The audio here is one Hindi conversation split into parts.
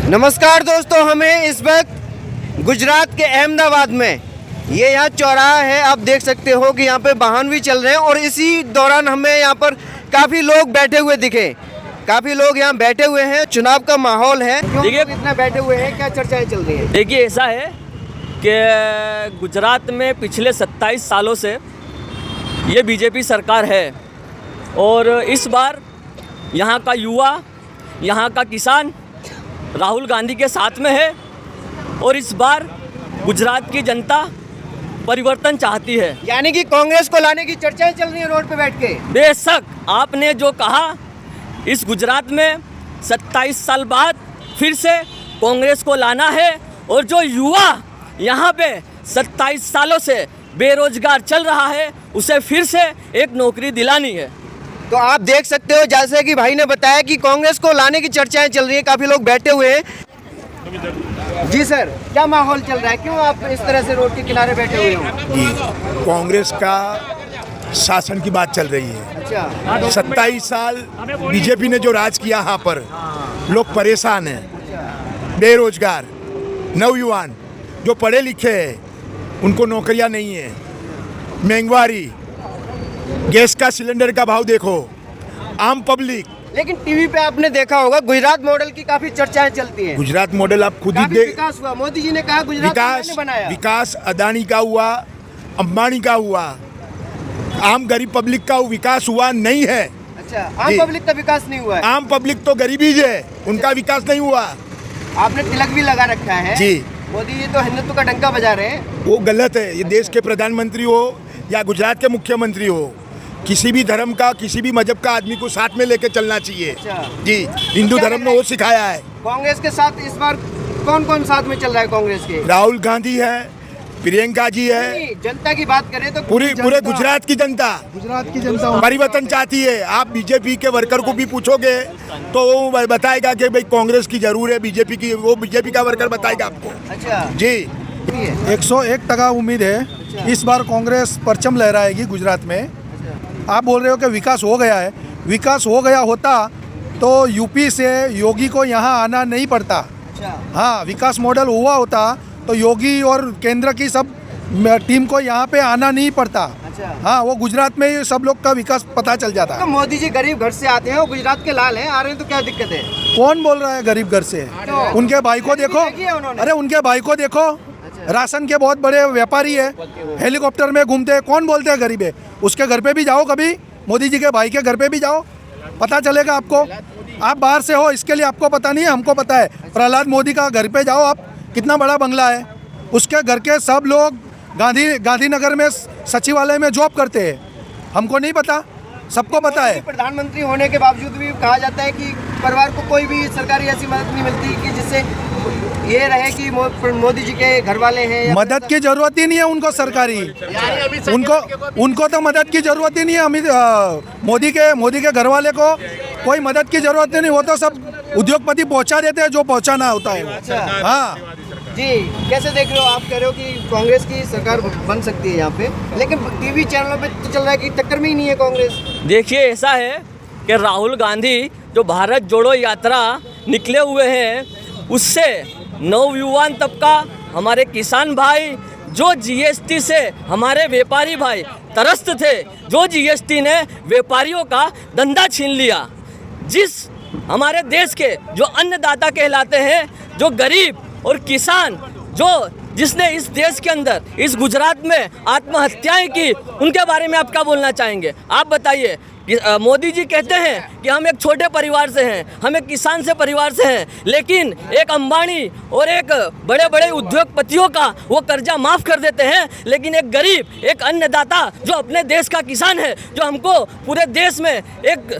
नमस्कार दोस्तों, हमें इस वक्त गुजरात के अहमदाबाद में ये यहाँ चौराहा है। आप देख सकते हो कि यहाँ पे वाहन भी चल रहे हैं और इसी दौरान हमें यहाँ पर काफ़ी लोग बैठे हुए दिखे। काफ़ी लोग यहाँ बैठे हुए हैं, चुनाव का माहौल है। देखिए इतना बैठे हुए हैं, क्या चर्चाएं चल रही हैं? देखिए ऐसा है कि गुजरात में पिछले 27 सालों से ये बीजेपी सरकार है और इस बार यहाँ का युवा, यहाँ का किसान राहुल गांधी के साथ में है और इस बार गुजरात की जनता परिवर्तन चाहती है। यानी कि कांग्रेस को लाने की चर्चाएं चल रही हैं रोड पे बैठ के। बेशक आपने जो कहा, इस गुजरात में 27 साल बाद फिर से कांग्रेस को लाना है और जो युवा यहाँ पे 27 सालों से बेरोजगार चल रहा है उसे फिर से एक नौकरी दिलानी है। तो आप देख सकते हो, जैसे कि भाई ने बताया कि कांग्रेस को लाने की चर्चाएं चल रही है, काफ़ी लोग बैठे हुए हैं। जी सर, क्या माहौल चल रहा है? क्यों आप इस तरह से रोड के किनारे बैठे हुए हो? जी, कांग्रेस का शासन की बात चल रही है। अच्छा, 27 साल बीजेपी ने जो राज किया, यहाँ पर लोग परेशान हैं, बेरोजगार, नौयुवान जो पढ़े लिखे हैं उनको नौकरियां नहीं है, महंगाई, गैस का सिलेंडर का भाव देखो, आम पब्लिक। लेकिन टीवी पे आपने देखा होगा गुजरात मॉडल की काफी चर्चाएं चलती हैं। गुजरात मॉडल आप खुद ही काफी विकास हुआ, मोदी जी ने कहा गुजरात मैंने बनाया। विकास अदानी का हुआ, अंबानी का हुआ, आम गरीब पब्लिक का विकास हुआ नहीं है। अच्छा, आम पब्लिक का विकास नहीं हुआ है? आम पब्लिक तो गरीबी है, उनका विकास नहीं हुआ। आपने तिलक भी लगा रखा है जी। मोदी जी तो हिंदुत्व का डंका बजा रहे हैं। वो गलत है। ये देश के प्रधानमंत्री हो या गुजरात के मुख्यमंत्री हो, किसी भी धर्म का, किसी भी मजहब का आदमी को साथ में लेके चलना चाहिए। अच्छा। जी, हिंदू धर्म ने वो सिखाया है। कांग्रेस के साथ इस बार कौन कौन साथ में चल रहा है कांग्रेस के? राहुल गांधी है, प्रियंका जी है। नहीं, जनता की बात करें तो पूरे गुजरात की जनता परिवर्तन चाहती है। आप बीजेपी के वर्कर को भी पूछोगे तो वो बताएगा कि भाई कांग्रेस की जरूर है, बीजेपी की, वो बीजेपी का वर्कर बताएगा आपको। अच्छा जी, 101% उम्मीद है इस बार कांग्रेस परचम लहराएगी गुजरात में। आप बोल रहे हो कि विकास हो गया है, विकास हो गया होता तो यूपी से योगी को यहाँ आना नहीं पड़ता। हाँ, विकास मॉडल हुआ होता तो योगी और केंद्र की सब टीम को यहाँ पे आना नहीं पड़ता। हाँ, वो गुजरात में ही सब लोग का विकास पता चल जाता। तो मोदी जी गरीब घर से आते हैं, वो गुजरात के लाल हैं, आ रहे हैं तो क्या दिक्कत है? कौन बोल रहा है गरीब घर से? उनके भाई को देखो, अरे उनके भाई को देखो, राशन के बहुत बड़े व्यापारी है, हेलीकॉप्टर में घूमते हैं। कौन बोलते हैं गरीब है? उसके घर पे भी जाओ, कभी मोदी जी के भाई के घर पे भी जाओ, पता चलेगा आपको। आप बाहर से हो इसके लिए आपको पता नहीं है, हमको पता है। प्रहलाद मोदी का घर पे जाओ आप, कितना बड़ा बंगला है, उसके घर के सब लोग गांधीनगर में सचिवालय में जॉब करते हैं। हमको नहीं पता, सबको पता है। प्रधानमंत्री होने के बावजूद भी कहा जाता है कि परिवार को कोई भी सरकारी ऐसी मदद नहीं मिलती कि जिससे ये रहे कि मोदी जी के घर वाले हैं। मदद की जरूरत ही नहीं है उनको सरकारी, उनको तो मदद की जरूरत ही नहीं है। मोदी के घर वाले को कोई मदद की जरूरत नहीं, वो तो सब उद्योगपति पहुंचा देते हैं जो पहुंचाना होता है। अच्छा। हाँ जी, कैसे देख रहे हो? आप कह रहे हो कि कांग्रेस की सरकार बन सकती है यहाँ पे, लेकिन टीवी चैनलों पे तो चल रहा है कि टक्कर में ही नहीं है कांग्रेस। देखिए ऐसा है कि राहुल गांधी जो भारत जोड़ो यात्रा निकले हुए हैं, उससे नवयुवान तबका, हमारे किसान भाई, जो जीएसटी से हमारे व्यापारी भाई त्रस्त थे, जो जीएसटी ने व्यापारियों का धंधा छीन लिया, जिस हमारे देश के जो अन्नदाता कहलाते हैं, जो गरीब और किसान, जिसने इस देश के अंदर, इस गुजरात में आत्महत्याएं की, उनके बारे में आप क्या बोलना चाहेंगे? आप बताइए। मोदी जी कहते हैं कि हम एक छोटे परिवार से हैं, हम एक किसान से परिवार से हैं, लेकिन एक अंबानी और एक बड़े बड़े उद्योगपतियों का वो कर्जा माफ़ कर देते हैं, लेकिन एक गरीब, एक अन्नदाता जो अपने देश का किसान है, जो हमको पूरे देश में एक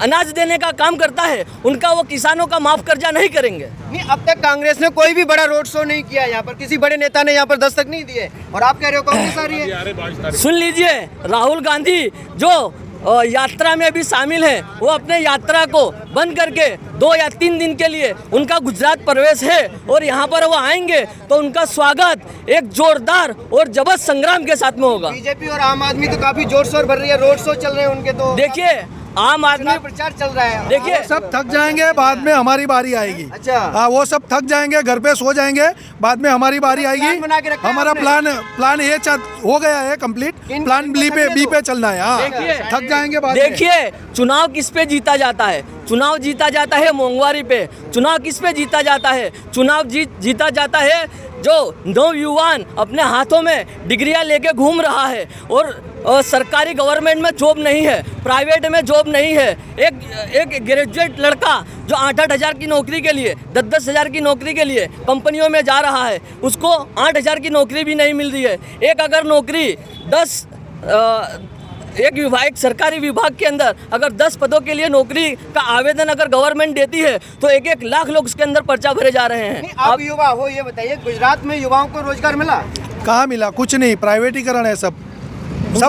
अनाज देने का काम करता है, उनका वो किसानों का माफ़ कर्जा नहीं करेंगे। नहीं, अब तक कांग्रेस ने कोई भी बड़ा रोड शो नहीं किया यहाँ पर, किसी बड़े नेता ने यहाँ पर दस्तक नहीं दिए, और आप कह रहे हो कांग्रेस आ रही है। सुन लीजिए, राहुल गांधी जो यात्रा में भी शामिल है, वो अपने यात्रा को बंद करके 2 या 3 दिन के लिए उनका गुजरात प्रवेश है और यहाँ पर वो आएंगे तो उनका स्वागत एक जोरदार और जबरदस्त संग्राम के साथ में होगा। बीजेपी और आम आदमी तो काफी जोर शोर भर रही है, रोड शो चल रहे हैं उनके। तो देखिए, आम आदमी चुनाव प्रचार चल रहा है। देखिए सब थक जाएंगे, बाद में हमारी बारी आएगी। अच्छा। हाँ, वो सब थक जाएंगे, घर पे सो जाएंगे, बाद में हमारी बारी आएगी। प्लान बना के रखा है हमारा आपने? प्लान ए हो गया है कंप्लीट, इन- प्लान इनको बी पे दो। चलना है। हाँ, देखिए, थक जाएंगे बाद में। देखिए चुनाव किस पे जीता जाता है? चुनाव जीता जाता है मोंगवारी पे। चुनाव किस पे जीता जाता है? चुनाव जीता जाता है जो नवयुवान अपने हाथों में डिग्रियां लेके घूम रहा है और सरकारी गवर्नमेंट में जॉब नहीं है, प्राइवेट में जॉब नहीं है। एक ग्रेजुएट लड़का जो 8-8 हज़ार की नौकरी के लिए, 10-10 हज़ार की नौकरी के लिए कंपनियों में जा रहा है, उसको 8 हज़ार की नौकरी भी नहीं मिल रही है। एक अगर नौकरी 10 एक सरकारी विभाग के अंदर अगर 10 पदों के लिए नौकरी का आवेदन अगर गवर्नमेंट देती है तो 1-1 लाख लोग उसके अंदर पर्चा भरे जा रहे नहीं, हैं। आप युवा हो, ये बताइए गुजरात में युवाओं को रोजगार मिला? कहाँ मिला? कुछ नहीं, प्राइवेटीकरण है सब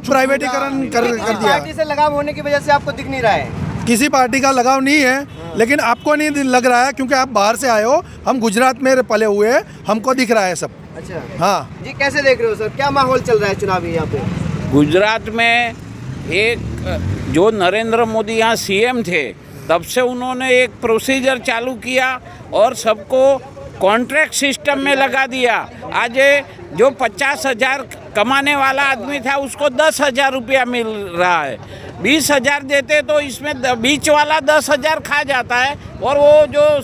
प्राइवेटीकरण कर किसी दिया। पार्टी से लगाव होने की वजह से आपको दिख नहीं रहा है? किसी पार्टी का लगाव नहीं है, लेकिन आपको नहीं लग रहा है क्योंकि आप बाहर से आए हो। हम गुजरात में पले हुए हैं, हमको दिख रहा है सब। अच्छा हाँ जी, कैसे देख रहे हो सर, क्या माहौल चल रहा है चुनावी यहाँ पे? गुजरात में एक जो नरेंद्र मोदी यहाँ सीएम थे तब से उन्होंने एक प्रोसीजर चालू किया और सबको कॉन्ट्रैक्ट सिस्टम में लगा दिया। आज जो 50,000 कमाने वाला आदमी था उसको 10,000 रुपया मिल रहा है। 20,000 देते तो इसमें बीच वाला 10,000 खा जाता है और वो जो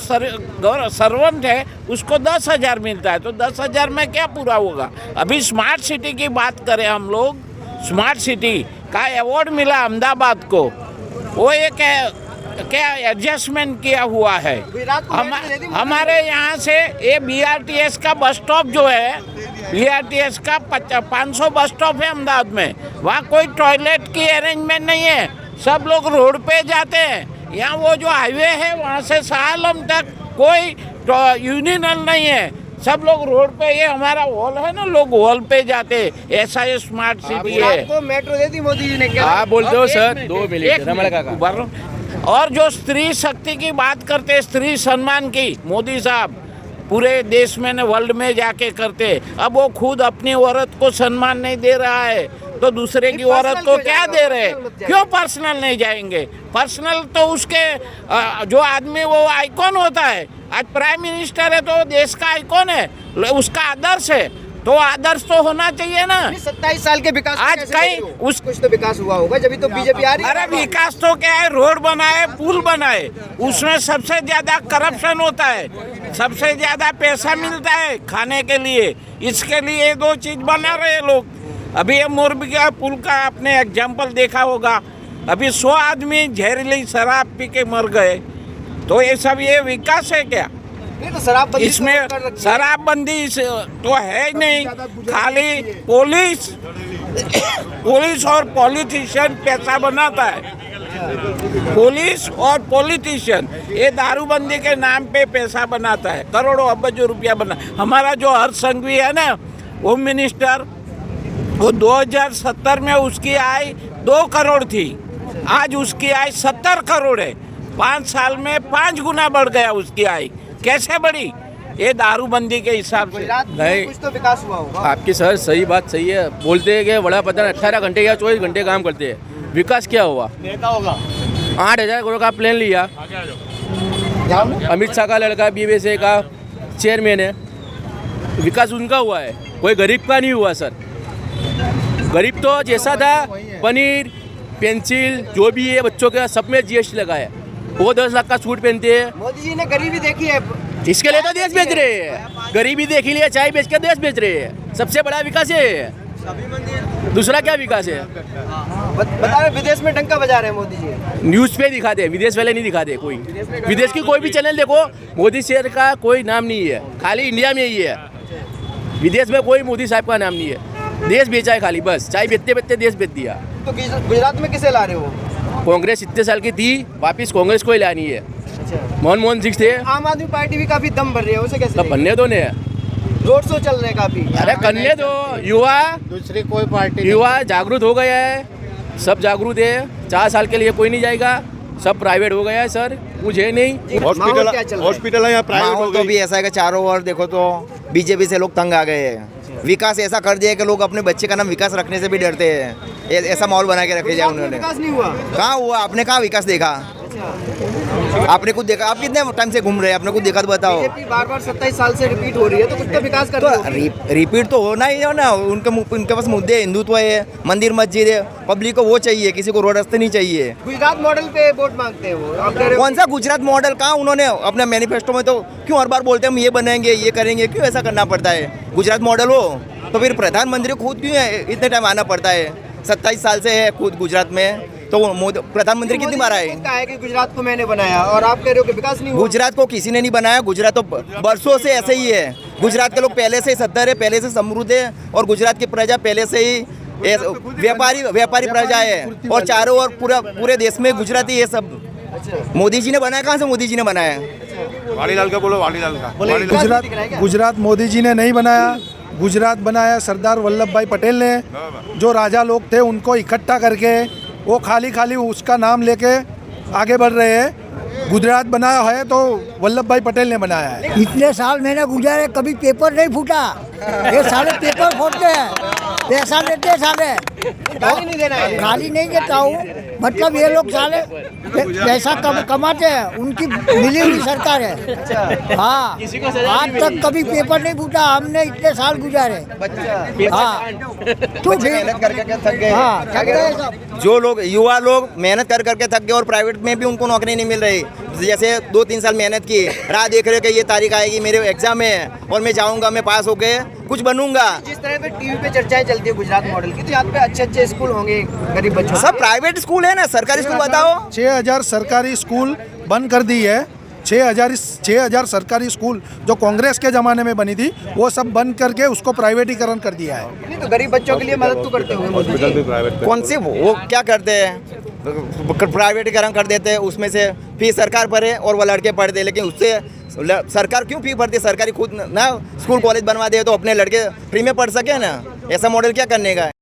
सर्वेंट है उसको 10,000 मिलता है। तो 10,000 में क्या पूरा होगा? अभी स्मार्ट सिटी की बात करें हम लोग, स्मार्ट सिटी का अवार्ड मिला अहमदाबाद को, वो एक क्या एडजस्टमेंट किया हुआ है। गुजरात को मेट्रो दे दी मोदी हमारे यहाँ से ये BRTS का बस स्टॉप जो है, BRTS का 500 बस स्टॉप है अहमदाबाद में, वहाँ कोई टॉयलेट की अरेंजमेंट नहीं है, सब लोग रोड पे जाते हैं। यहाँ वो जो हाईवे है वहाँ से सालम तक कोई यूनियन नहीं है, सब लोग रोड पे। ये हमारा हॉल है ना, लोग हॉल पे जाते हैं, ऐसा ये स्मार्ट सिटी है। गुजरात को मेट्रो दे दी मोदी जी ने, क्या? आप बोलते हो और सर, एक मिनट, 2 मिनट एक रमण काका। मिनट। और जो स्त्री शक्ति की बात करते हैं, स्त्री सम्मान की, मोदी साहब पूरे देश में न वर्ल्ड में जाके करते, अब वो खुद अपनी औरत को सम्मान नहीं दे रहा है तो दूसरे की औरत को क्या दे रहे? क्यों पर्सनल नहीं जाएंगे? पर्सनल तो उसके जो आदमी वो आइकॉन होता है। आज प्राइम मिनिस्टर है तो देश का आइकॉन है, उसका आदर्श है, तो आदर्श तो होना चाहिए ना। 27 साल के विकास को आज कैसे कहीं देख रहे हो? उस- कुछ तो विकास हुआ होगा, जब तो बीजेपी आ रही है। अरे विकास तो क्या है, रोड बनाए, पुल बनाए, उसमें सबसे ज्यादा करप्शन होता है, सबसे ज्यादा पैसा मिलता है खाने के लिए। इसके लिए 2 चीज बना रहे लोग। अभी ये मोरबी का पुल का आपने एग्जाम्पल देखा होगा, अभी 100 आदमी जहरीली शराब पी के मर गए, तो ये सब ये विकास है क्या? नहीं तो शराबबंदी इसमें तो कर रखी है। शराबबंदी तो है ही नहीं, खाली पुलिस और पॉलिटिशियन पैसा बनाता है। पुलिस और पॉलिटिशियन ये दारूबंदी के नाम पे पैसा बनाता है, करोड़ों अरबों रुपया बना। हमारा जो हर्ष संघवी है ना, होम मिनिस्टर, वो 2070 में उसकी आय 2 करोड़ थी, आज उसकी आय 70 करोड़ है। 5 साल में 5 गुना बढ़ गया उसकी आय। कैसे बढ़ी? ये दारूबंदी के हिसाब से। गुजरात में नहीं। कुछ तो विकास हुआ होगा। आपकी सर सही बात सही है, बोलते हैं कि बड़ा प्रधान 18 घंटे या 24 घंटे काम करते हैं, विकास क्या हुआ? 8,000 करोड़ का प्लान लिया, अमित शाह का लड़का BBSA का चेयरमैन है, विकास उनका हुआ है, कोई गरीब का नहीं हुआ सर। गरीब तो जैसा था, पनीर पेंसिल जो भी है बच्चों के सब में GST लगा है, वो 10 लाख का सूट पहनते हैं। मोदी जी ने गरीबी देखी है। इसके लिए तो देश बेच रहे हैं, गरीबी देखी लिया, चाय बेच के देश बेच रहे हैं, सबसे बड़ा विकास है। दूसरा क्या विकास है? बता रहे विदेश में डंका बजा रहे हैं मोदी जी। न्यूज़ पे दिखाते हैं, विदेश वाले नहीं दिखाते। कोई विदेश की कोई भी चैनल देखो, मोदी शेर का कोई नाम नहीं है, खाली इंडिया में ही है, विदेश में कोई मोदी साहब का नाम नहीं है। देश बेचा है खाली, बस चाय बेचते बेचते देश बेच दिया। तो गुजरात में किसे ला रहे हो? कांग्रेस इतने साल की थी, वापिस कांग्रेस को ही लानी है। अच्छा, मनमोहन सिंह थे, आम आदमी पार्टी भी काफी दम भर रही है, उसे कैसे तब बनने दो ने, रोड शो चल रहे हैं काफी। अरे करने दो। युवा दूसरी कोई पार्टी युवा जागरूक हो गया है, सब जागरूक है। 4 साल के लिए कोई नहीं जाएगा, सब प्राइवेट हो गया है सर, कुछ है नहीं। माहौल क्या चल रहा है? हॉस्पिटल है यहाँ प्राइवेट हो माहौल तो गई। भी ऐसा है कि चारों ओर देखो तो बीजेपी से लोग तंग आ गए हैं। विकास ऐसा कर दिया है कि लोग अपने बच्चे का नाम विकास रखने से भी डरते हैं। ऐसा माहौल बना के रखे जाए उन्होंने। विकास नहीं हुआ। कहाँ हुआ? आपने कहाँ विकास देखा? आपने कुछ देखा? आप कितने टाइम से घूम रहे हैं? आपने कुछ देखा तो बताओ। बीजेपी बार-बार 27 साल से रिपीट हो रही है, तो कुछ तो विकास कर तो रही होगी। रिपीट तो होना ही है ना। उनके पास मुद्दे हिंदुत्व है, मंदिर मस्जिद है, पब्लिक को वो चाहिए, किसी को रोड रास्ते नहीं चाहिए। गुजरात मॉडल पे वोट मांगते हैं वो। आप कह रहे हो कौन सा गुजरात मॉडल? कहाँ उन्होंने अपने मैनिफेस्टो में तो क्यों हर बार बोलते हैं हम ये बनाएंगे ये करेंगे? क्यों ऐसा करना पड़ता है? गुजरात मॉडल हो तो फिर प्रधानमंत्री को खुद क्यों इतने टाइम आना पड़ता है? 27 साल से है खुद गुजरात में, तो मोदी प्रधानमंत्री कितनी बार आए? कहा है कि गुजरात को मैंने बनाया, और आप कह रहे हो कि विकास नहीं हुआ। गुजरात को किसी ने नहीं बनाया। गुजरात तो बरसों से ऐसे ही है। गुजरात के लोग पहले से ही सत्तर है, पहले से समृद्ध है, और गुजरात की प्रजा पहले से ही व्यापारी प्रजा है, और चारों ओर पूरे देश में गुजराती ये सब। मोदी जी ने बनाया? कहाँ से मोदी जी ने बनाया? वालीलाल का बोलो, वालीलाल का। गुजरात मोदी जी ने नहीं बनाया, गुजरात बनाया सरदार वल्लभ भाई पटेल ने। जो राजा लोग थे उनको इकट्ठा करके वो खाली उसका नाम लेके आगे बढ़ रहे हैं। गुजरात बनाया है तो वल्लभ भाई पटेल ने बनाया है। इतने साल मैंने गुजारे, कभी पेपर नहीं फूटा। ये सारे पेपर फोड़ते हैं, पैसा लेते साले। गाली नहीं देना है। गाली नहीं देता हूँ, मतलब ये लोग साले पैसा कमाते हैं, उनकी मिली हुई सरकार है। हाँ, आज तक कभी पेपर नहीं फूटा, हमने इतने साल गुजारे। हाँ, तो मेहनत करके थक गए। हाँ, थक गए सब। जो लोग युवा लोग मेहनत करके थक गए, और प्राइवेट में भी उनको नौकरी नहीं मिल रही। जैसे 2-3 साल मेहनत की, राह देख रहे हो कि ये तारीख आएगी, मेरे एग्जाम है और मैं जाऊंगा, मैं पास होके कुछ बनूंगा। जिस तरह पे टीवी पे चर्चाएं चलती है गुजरात मॉडल की, तो यहाँ पे अच्छे स्कूल होंगे गरीब बच्चों के। सब प्राइवेट स्कूल है ना, सरकारी स्कूल बताओ। 6000 सरकारी स्कूल बंद कर दी है। 6000 सरकारी स्कूल जो कांग्रेस के ज़माने में बनी थी, वो सब बंद करके उसको प्राइवेटीकरण कर दिया है। नहीं तो गरीब बच्चों के लिए मदद तो करते होंगे मोदी जी। कौन से वो क्या करते हैं? प्राइवेटीकरण कर देते हैं, उसमें से फीस सरकार भरे और वो लड़के पढ़ते हैं। लेकिन उससे सरकार क्यों फी भरती है? सरकारी खुद ना स्कूल कॉलेज बनवा दे तो अपने लड़के फ्री में पढ़ सके ना। ऐसा मॉडल क्या करने का है?